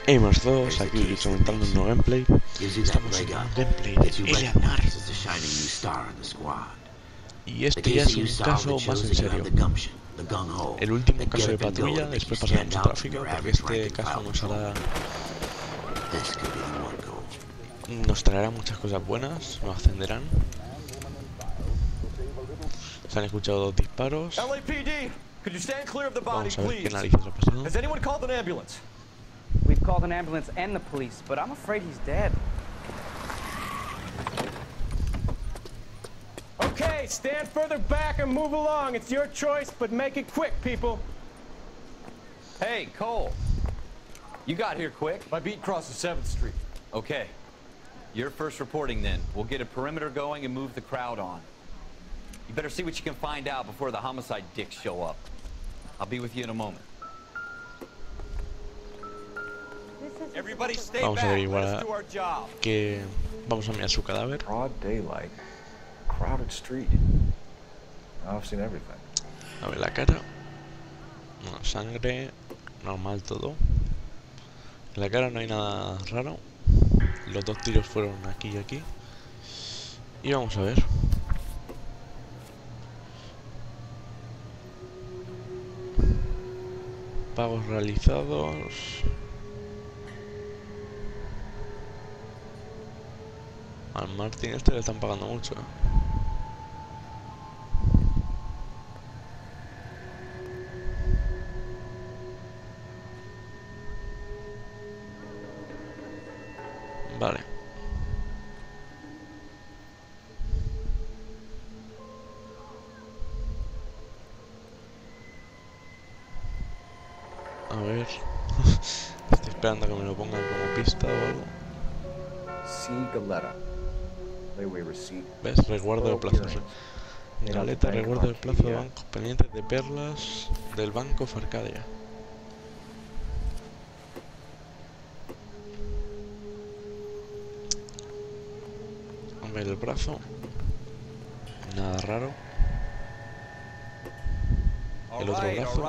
Hemos dos aquí comentando un nuevo gameplay. Estamos en un gameplay de L.A.NOIRE. Y este ya es un caso más en serio. El último caso de Patrulla, después pasaremos a tráfico, porque este caso nos traerá muchas cosas buenas, nos ascenderán. Se han escuchado 2 disparos. L.A.P.D. Could you stand clear of the body, Vamos a ver qué please? narices ha pasado. Has anyone called an ambulance? We've called an ambulance and the police, but I'm afraid he's dead. Okay, stand further back and move along. It's your choice, but make it quick, people. Hey, Cole. You got here quick. My beat crosses 7th Street. Okay. You're first reporting then. We'll get a perimeter going and move the crowd on. You better see what you can find out before the homicide dicks show up. I'll be with you in a moment. Everybody stay Vamos a back. averiguar Let's do our job. que vamos a mirar su cadáver. Broad daylight, crowded street. I've seen everything. A ver la cara. No, sangre, normal todo. En la cara no hay nada raro. Los 2 tiros fueron aquí y aquí. Y vamos a ver. Pagos realizados. Al Martín este le están pagando mucho. Vale. A ver. Estoy esperando a que me lo pongan como pista o algo. ¿Ves? Resguardo de plazos. Galeta, resguardo del plazo de bancos pendientes de perlas del banco Farcadia. A ver el brazo. Nada raro. El otro brazo.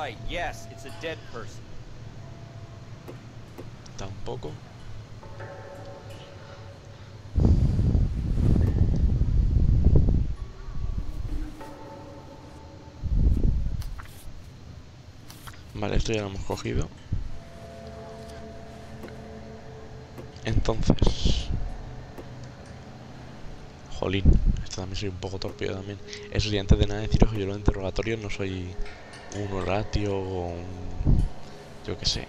Tampoco. Vale, esto ya lo hemos cogido. Entonces... Jolín, esto también soy un poco torpe yo también. Eso sí, antes de nada deciros que yo en los interrogatorios no soy un oratio o un... yo qué sé.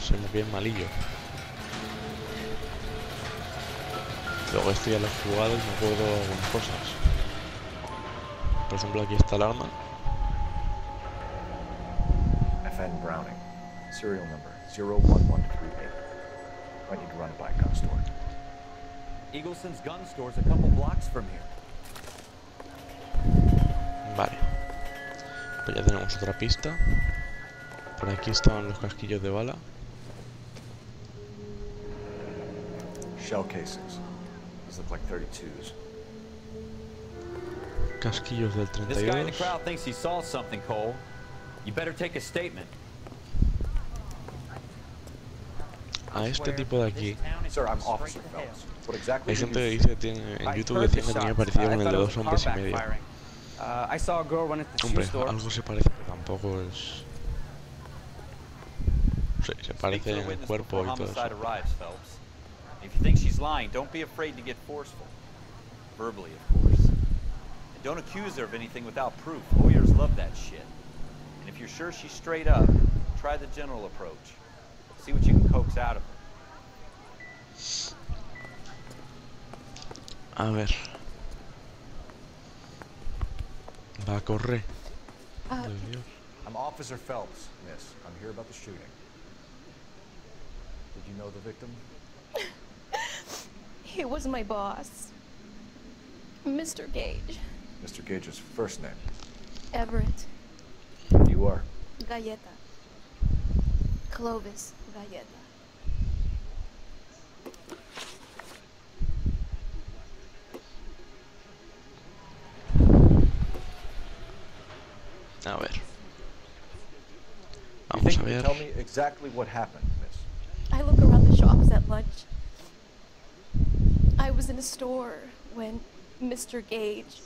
Soy muy bien malillo. Luego esto ya lo he jugado y me acuerdo de algunas cosas. Por ejemplo, aquí está el arma. FN Browning, serial number 01138. I need to run by a gun store. Eagleson's gun store's a couple blocks from here. Vale. Pues ya tenemos otra pista. Por aquí estaban los casquillos de bala. Shell cases. These look like 32s. Casquillos del This guy in the 32. crowd thinks he saw something, Cole. You better take a statement. A este tipo de aquí. Sir, I'm Officer Phelps. What exactly Hay did gente que you dice que tiene, en YouTube decían que tenía parecido con el de 2 hombres y medio. I saw a girl run at the shoe Hombre, store. algo se parece, pero tampoco es... Sí, se parece en el cuerpo y todo eso. If you think she's lying, don't be afraid to get forceful. Verbally, of course. And don't accuse her of anything without proof. Lawyers love that shit. And if you're sure she's straight up, try the general approach. See what you can coax out of her. A ver. Va a correr. Dios. I'm Officer Phelps, miss. I'm here about the shooting. Did you know the victim? He was my boss, Mr. Gage. Mr. Gage's first name. Everett. You are? Galleta. Clovis Galleta. A ver. You Vamos think a you can ver. tell me exactly what happened, miss? I look around the shops at lunch. I was in a store when Mr. Gage,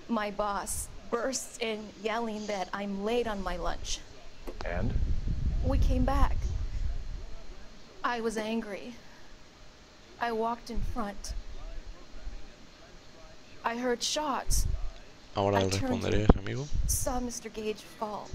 my boss, bursts in yelling that I'm late on my lunch. And? We came back. I was angry. I walked in front. I heard shots. Ahora I le turned responderías, amigo. Saw Mr. Gage fall.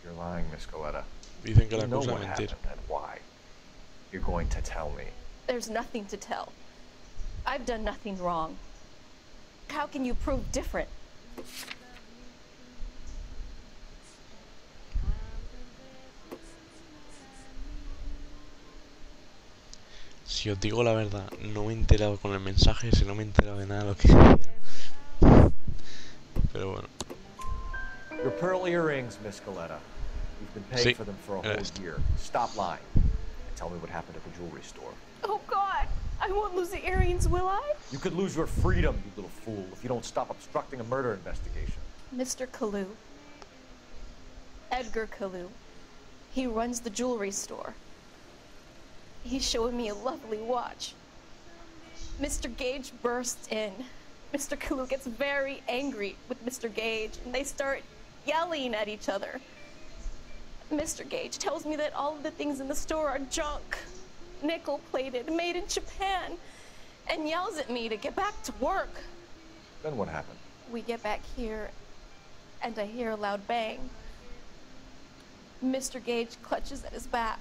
You're lying, Miss Coletta. Dicen que la You know acusa de what mentir. happened and why. You're going to tell me. There's nothing to tell. I've done nothing wrong. How can you prove different? Si os digo la verdad, no me he enterado con el mensaje, si no me he enterado de nada de lo que... Pero bueno. Your pearl earrings, Miss Coletta. You've been paying Sí, for them for a era whole esto. year. Stop lying. And tell me what happened at the jewelry store. Oh God, I won't lose the earrings, will I? You could lose your freedom, you little fool, if you don't stop obstructing a murder investigation. Mr. Kalu. Edgar Kalu. He runs the jewelry store. He's showing me a lovely watch. Mr. Gage bursts in. Mr. Kalu gets very angry with Mr. Gage, and they start yelling at each other. Mr. Gage tells me that all of the things in the store are junk, nickel-plated, made in Japan, and yells at me to get back to work. Then what happened? We get back here, and I hear a loud bang. Mr. Gage clutches at his back.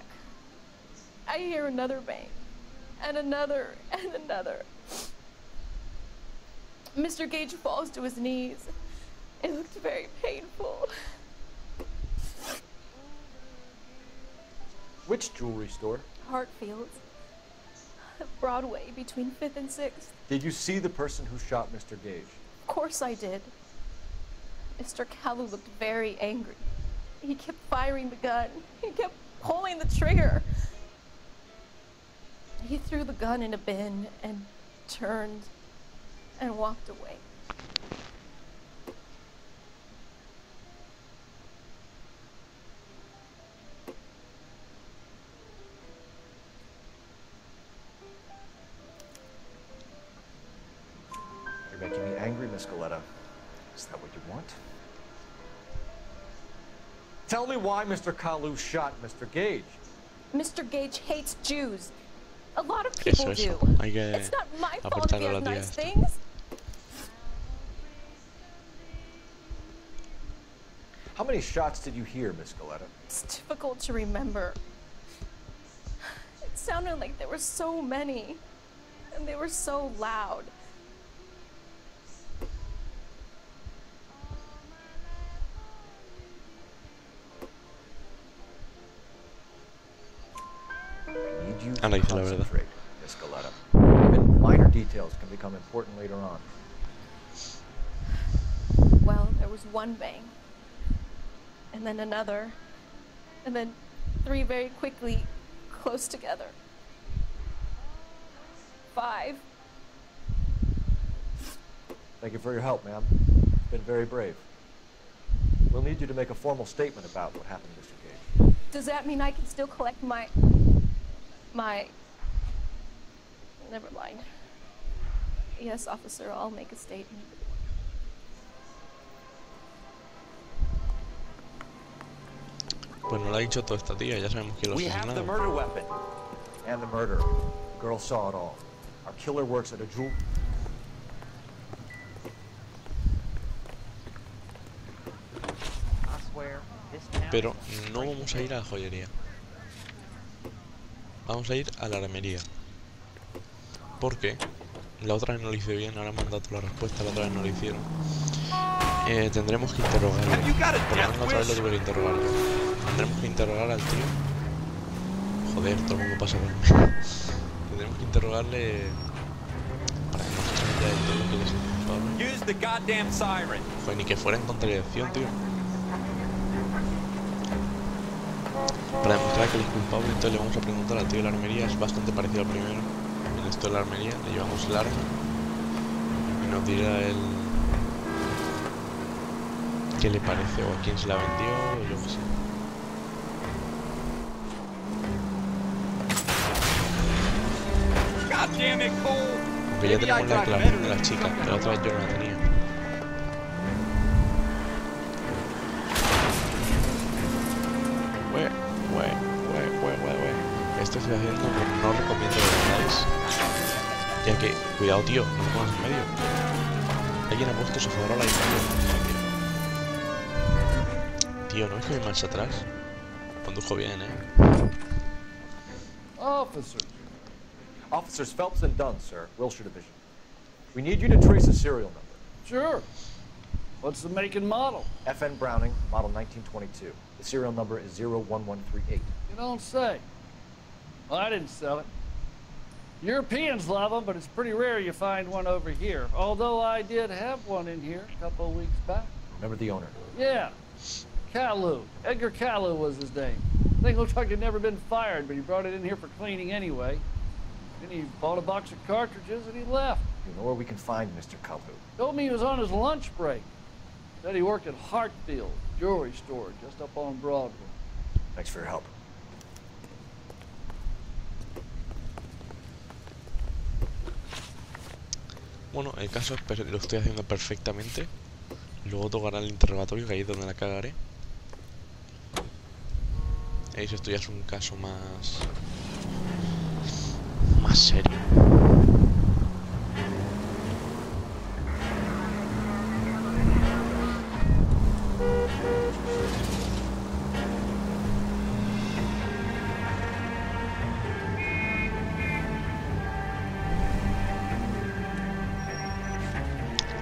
I hear another bang, and another, and another. Mr. Gage falls to his knees. It looked very painful. Which jewelry store? Hartfield's. Broadway, between 5th and 6th. Did you see the person who shot Mr. Gage? Of course I did. Mr. Kalu looked very angry. He kept firing the gun. He kept pulling the trigger. He threw the gun in a bin and turned and walked away. You're making me angry, Miss Coletta. Is that what you want? Tell me why Mr. Kalu shot Mr. Gage. Mr. Gage hates Jews. A lot of people Eso. do. Hay que It's not my fault if he apretarle a la has tía nice esta. things. How many shots did you hear, Miss Coletta? It's difficult to remember. It sounded like there were so many, and they were so loud. I need you to Ahora dice la verdad. concentrate, Miss Coletta. Even minor details can become important later on. Well, there was one bang, and then another, and then 3 very quickly, close together. 5. Thank you for your help, ma'am. You've been very brave. We'll need you to make a formal statement about what happened to Mr. Gage. Does that mean I can still collect my... Never mind. Yes, officer, I'll make a statement. Pues no lo ha dicho toda esta tía, ya sabemos quién lo ha We have the asesinado. murder weapon. And the murder. The girl saw it all. Our killer works at a jewel... I swear, this town Pero is no vamos a ir a la joyería. Vamos a ir a la armería. Porque la otra vez no lo hice bien, ahora me han dado la respuesta, la otra vez no lo hicieron. Tendremos que interrogarle. Por lo menos la otra vez lo tuve que interrogar yo. Tendremos que interrogar al tío. Joder, todo el mundo pasa por mí. Tendremos que interrogarle para que nos echen ya de todo lo que les culpable. Use the goddamn siren. Joder, ni que fuera en contradirección, tío. Para demostrar que él es culpable, entonces le vamos a preguntar al tío de la armería. Es bastante parecido al primero. En esto de la armería, le llevamos el arma y nos dirá él qué le parece o a quién se la vendió o yo qué sé. Aunque ya tenemos la declaración de la chica, que la otra vez yo no la tenía. Esto estoy haciendo, no os recomiendo que lo hagáis, ya que, cuidado tío, no te pongas en medio. Alguien ha puesto su farola y medio. Tío, ¿no es que hay marcha atrás? Condujo bien, Officers Phelps and Dunn, sir, Wilshire Division. We need you to trace a serial number. Sure. What's the make and model? FN Browning, model 1922. The serial number is 01138. You don't say. Well, I didn't sell it. Europeans love them, but it's pretty rare you find one over here. Although I did have one in here a couple of weeks back. Remember the owner? Yeah. Kalu. Edgar Kalu was his name. Thing looked like he'd never been fired, but he brought it in here for cleaning anyway. Then he bought a box of cartridges and he left. You know where we can find Mr. Kalu? Told me he was on his lunch break. Said he worked at Hartfield jewelry store just up on Broadway. Thanks for your help. Bueno, el caso lo estoy haciendo perfectamente. Luego tocará el interrogatorio, que ahí es donde la cagaré. ¿Veis? Esto ya es un caso más serio.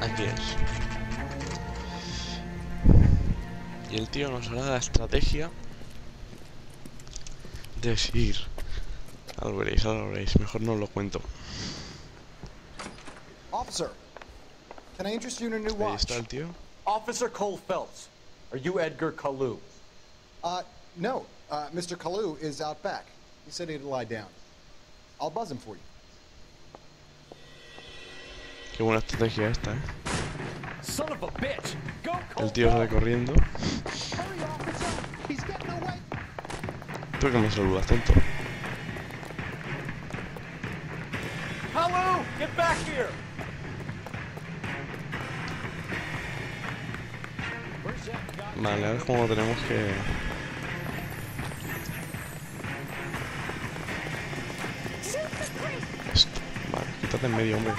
Aquí es. Y el tío nos hará la estrategia de seguir. Ahora lo veréis. Mejor no os lo cuento. Officer, can I interest you in a new Ahí watch? está el tío. Officer Cole Phelps, are you Edgar Kalu? No. Mr. Kalu is out back. He said he'd lie down. I'll buzz him for you. Qué buena estrategia esta, Son of a bitch. Go, Cole. El tío sale corriendo. Hurry, officer! He's getting away! Tú que me saludas, tonto. Hello, get back here. Vale, a ver cómo tenemos que... Esto. Vale, quítate en medio, hombre.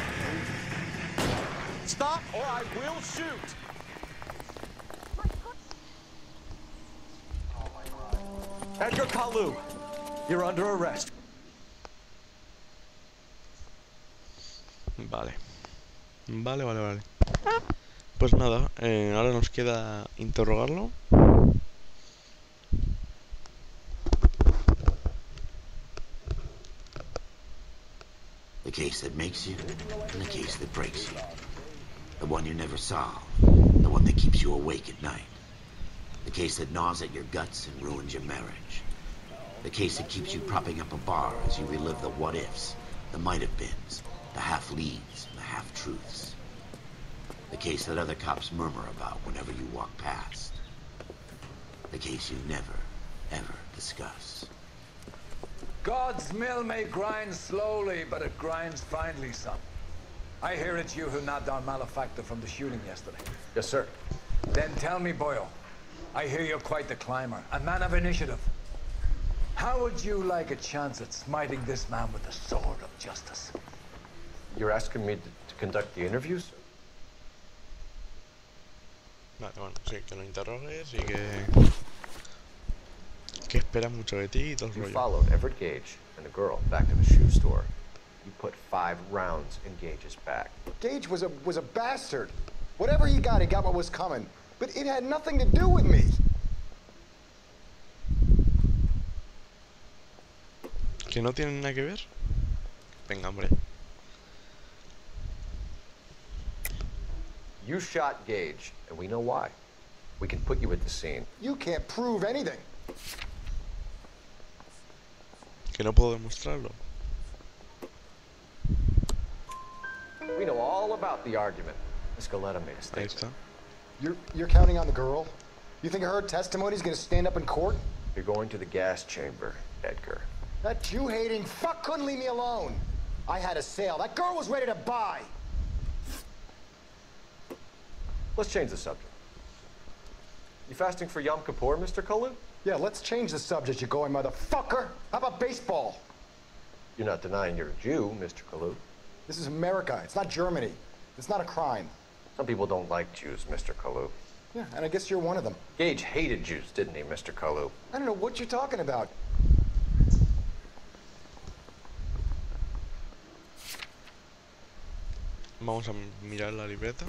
Stop or I will shoot. Edgar Kalu, you're under arrest. Vale. Vale. Pues nada, ahora nos queda interrogarlo. The case that makes you, and the case that breaks you. The one you never solve, the one that keeps you awake at night. The case that gnaws at your guts and ruins your marriage. The case that keeps you propping up a bar as you relive the what-ifs, the might-have-beens, the half-leads, and the half-truths. The case that other cops murmur about whenever you walk past. The case you never, ever discuss. God's mill may grind slowly, but it grinds finely, son. I hear it's you who nabbed our malefactor from the shooting yesterday. Yes, sir. Then tell me, boyo, I hear you're quite the climber, a man of initiative. How would you like a chance at smiting this man with the sword of justice? You're asking me to conduct the interviews? Vale, bueno, sí, que lo interrogues y que espera mucho de ti y todo el You rollo. followed Everett Gage and the girl back to the shoe store. You put 5 rounds in Gage's back. Gage was a bastard. Whatever he got what was coming. But it had nothing to do with me. ¿Que no tienen nada que ver? Venga, hombre. You shot Gage, and we know why. We can put you at the scene. You can't prove anything. Que no puedo demostrarlo. We know all about the argument. Miss Goleta made a Ahí statement. está. You're counting on the girl? You think her testimony is gonna stand up in court? You're going to the gas chamber, Edgar. That Jew-hating fuck couldn't leave me alone. I had a sale. That girl was ready to buy. Let's change the subject. You fasting for Yom Kippur, Mr. Kalu? Yeah, let's change the subject, you going motherfucker. How about baseball? You're not denying you're a Jew, Mr. Kalu. This is America. It's not Germany. It's not a crime. Some people don't like Jews, Mr. Kalu. Yeah, and I guess you're one of them. Gage hated Jews, didn't he, Mr. Kalu? I don't know what you're talking about. Vamos a mirar la libreta.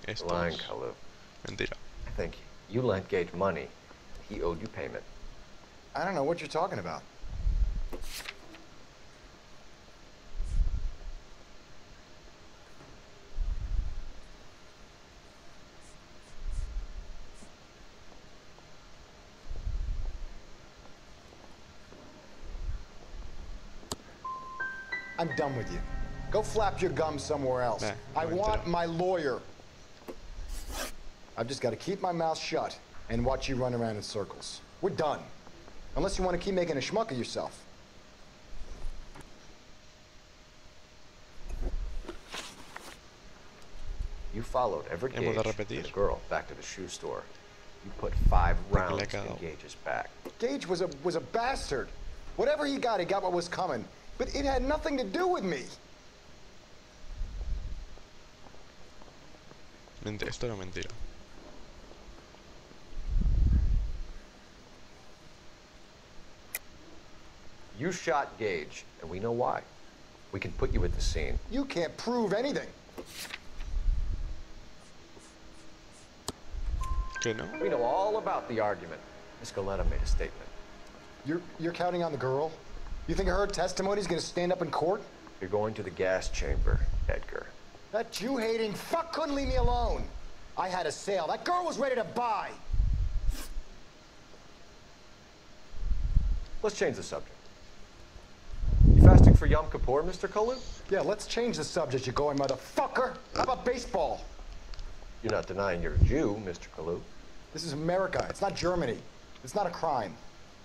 Esto Lying, es Kalu. mentira. I think you lent Gage money. He owed you payment. I don't know what you're talking about. I'm done with you. Go flap your gums somewhere else. Nah, I no want entero. my lawyer. I've just got to keep my mouth shut and watch you run around in circles. We're done. Unless you want to keep making a schmuck of yourself. You followed Everett Hemos de Gage repetir. and the girl back to the shoe store. You put 5 le ha rounds in quedado. Gage's back. Gage was a bastard. Whatever he got what was coming. But it had nothing to do with me. Esto era mentira. You shot Gage, and we know why. We can put you at the scene. You can't prove anything. ¿Que no? We know all about the argument. Miss Goleta made a statement. You're counting on the girl? You think her testimony is gonna stand up in court? You're going to the gas chamber, Edgar. That Jew-hating fuck couldn't leave me alone. I had a sale. That girl was ready to buy. Let's change the subject. You fasting for Yom Kippur, Mr. Kalu? Yeah, let's change the subject, you going motherfucker. How about baseball? You're not denying you're a Jew, Mr. Kalu. This is America. It's not Germany. It's not a crime.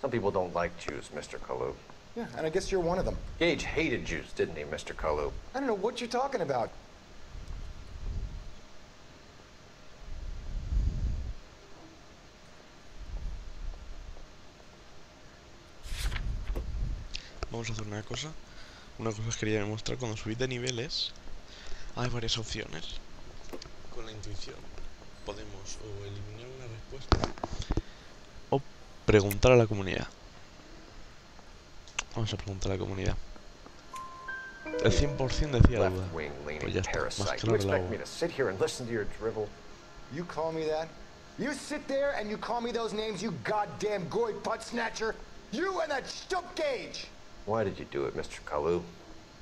Some people don't like Jews, Mr. Kalu. Yeah, and I guess you're one of them. Gage hated Jews, didn't he, Mr. Kalu? I don't know what you're talking about. Vamos a hacer una cosa. Una cosa que quería demostrar. Cuando subís de niveles, hay varias opciones. Con la intuición podemos o eliminar una respuesta o preguntar a la comunidad. Vamos a preguntar a la comunidad. El 100% decía duda. Pues ya está, más claro que la me to sit here and listen to your drivel? You call me that? You sit there and you call me those names, you goddamn goy putt snatcher? You and that stump Gage! Why did you do it, Mr. Kalu?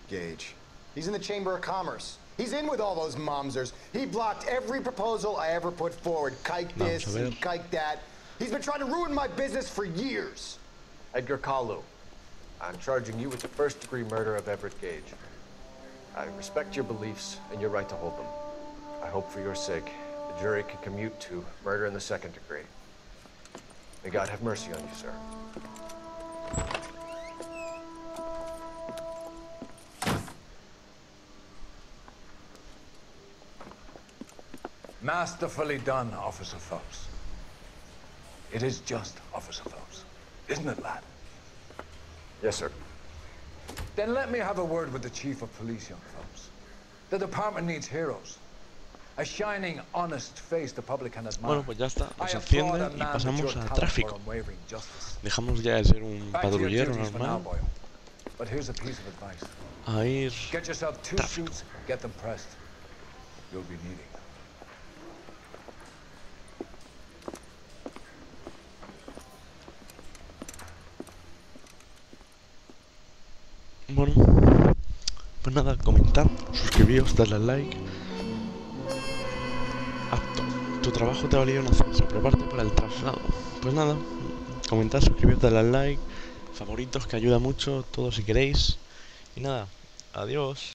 Gage. He's in the Chamber of Commerce. He's in with all those momsers. He blocked every proposal I ever put forward. Kike this and kike that. He's been trying to ruin my business for years. Edgar Kalu, I'm charging you with the first-degree murder of Everett Gage. I respect your beliefs and your right to hold them. I hope for your sake the jury can commute to murder in the second degree. May God have mercy on you, sir. Masterfully done, Officer Phelps. It is just Officer Phelps, isn't it, lad? Yes, sir. Then let me have a word with the Chief of Police, young Phelps. The department needs heroes. A shining, honest face the public can admire. Bueno, pues ya está. Nos encienden y pasamos a tráfico. Dejamos ya de ser un patrullero normal a ir Get yourself 2 tráfico. suits, get them pressed. You'll be needing them. Bueno, comentar, suscribíos, darle al like. Apto. Tu trabajo te ha valido un ascenso, prepárate para el traslado. Pues nada, comentad, suscribíos, darle al like, favoritos que ayuda mucho, todo si queréis. Y nada, adiós.